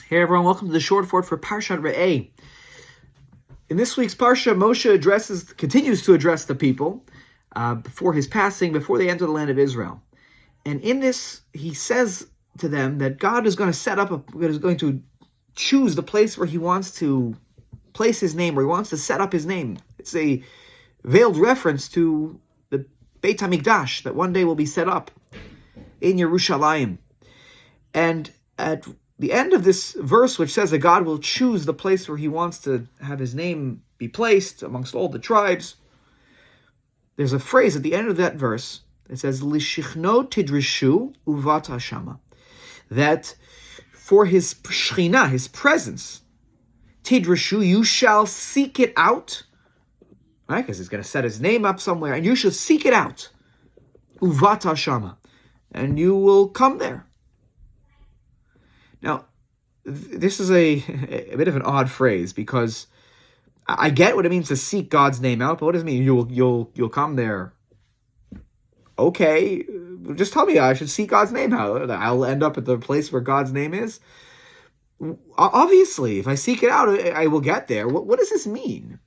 Hey everyone, welcome to the short fort for Parshat Re'eh. In this week's Parsha, Moshe continues to address the people before his passing, before they enter the land of Israel. And in this, he says to them that God is going to choose the place where he wants to place his name, where he wants to set up his name. It's a veiled reference to the Beit HaMikdash that one day will be set up in Yerushalayim. And at the end of this verse, which says that God will choose the place where he wants to have his name be placed amongst all the tribes, there's a phrase at the end of that verse that says, Lishichno tidrishu uvat hashama, that for his shechina, his presence, tidrishu, you shall seek it out, right? Because he's going to set his name up somewhere, and you shall seek it out, uvat hashama, and you will come there. Now, this is a bit of an odd phrase, because I get what it means to seek God's name out, but what does it mean? You'll come there. Okay, just tell me I should seek God's name out. I'll end up at the place where God's name is. Obviously, if I seek it out, I will get there. What does this mean?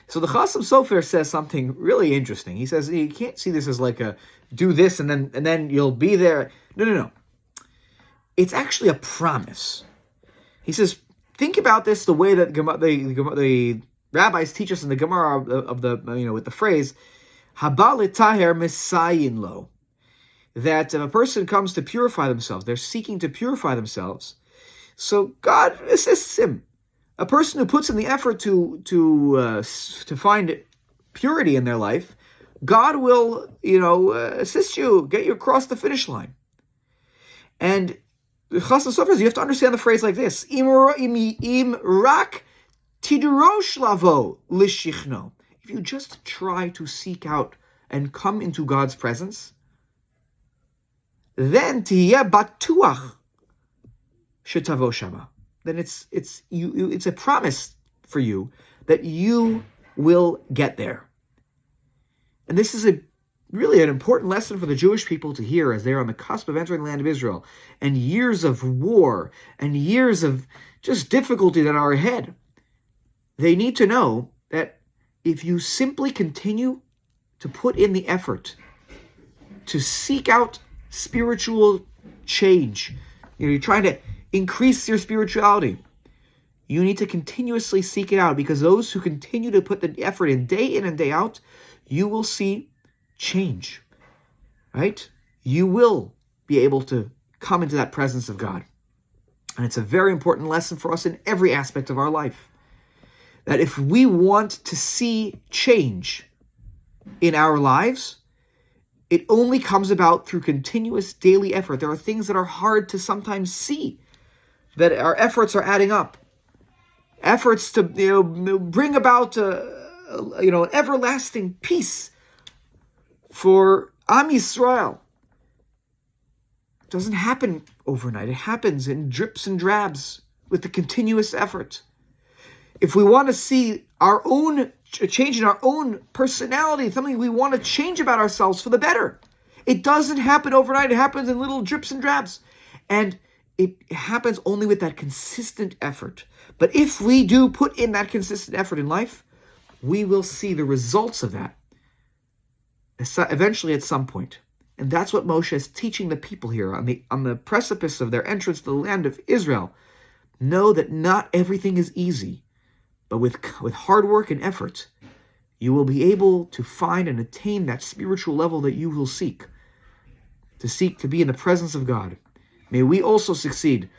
So the Chasam Sofer says something really interesting. He says you can't see this as like a do this and then you'll be there. No. It's actually a promise. He says, think about this the way that the rabbis teach us in the Gemara of the with the phrase "Haba letaher mesayin lo," that if a person comes to purify themselves, they're seeking to purify themselves. So God assists him. A person who puts in the effort to find purity in their life, God will assist you, get you across the finish line. And the Chasam Sofer says you have to understand the phrase like this: Im rak tidrosh lavo lishichno. If you just try to seek out and come into God's presence, then tiyeh batuach shetavo shama. Then it's a promise for you that you will get there. And this is really an important lesson for the Jewish people to hear as they're on the cusp of entering the land of Israel, and years of war and years of just difficulty that are ahead. They need to know that if you simply continue to put in the effort to seek out spiritual change, you're trying to increase your spirituality, you need to continuously seek it out, because those who continue to put the effort in and day out, you will see change, right? You will be able to come into that presence of God. And it's a very important lesson for us in every aspect of our life, that if we want to see change in our lives, it only comes about through continuous daily effort. There are things that are hard to sometimes see, that our efforts are adding up. Efforts to bring about an everlasting peace for Am Yisrael. It doesn't happen overnight. It happens in drips and drabs with the continuous effort. If we want to see our own change in our own personality, something we want to change about ourselves for the better, it doesn't happen overnight. It happens in little drips and drabs. And it happens only with that consistent effort. But if we do put in that consistent effort in life, we will see the results of that eventually at some point. And that's what Moshe is teaching the people here on the precipice of their entrance to the land of Israel. Know that not everything is easy, but with hard work and effort, you will be able to find and attain that spiritual level that you will seek to be in the presence of God. May we also succeed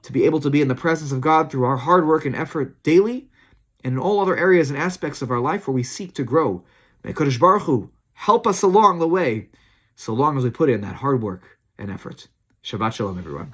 to be able to be in the presence of God through our hard work and effort daily, and in all other areas and aspects of our life where we seek to grow. May Kadosh Baruch Hu help us along the way, so long as we put in that hard work and effort. Shabbat Shalom, everyone.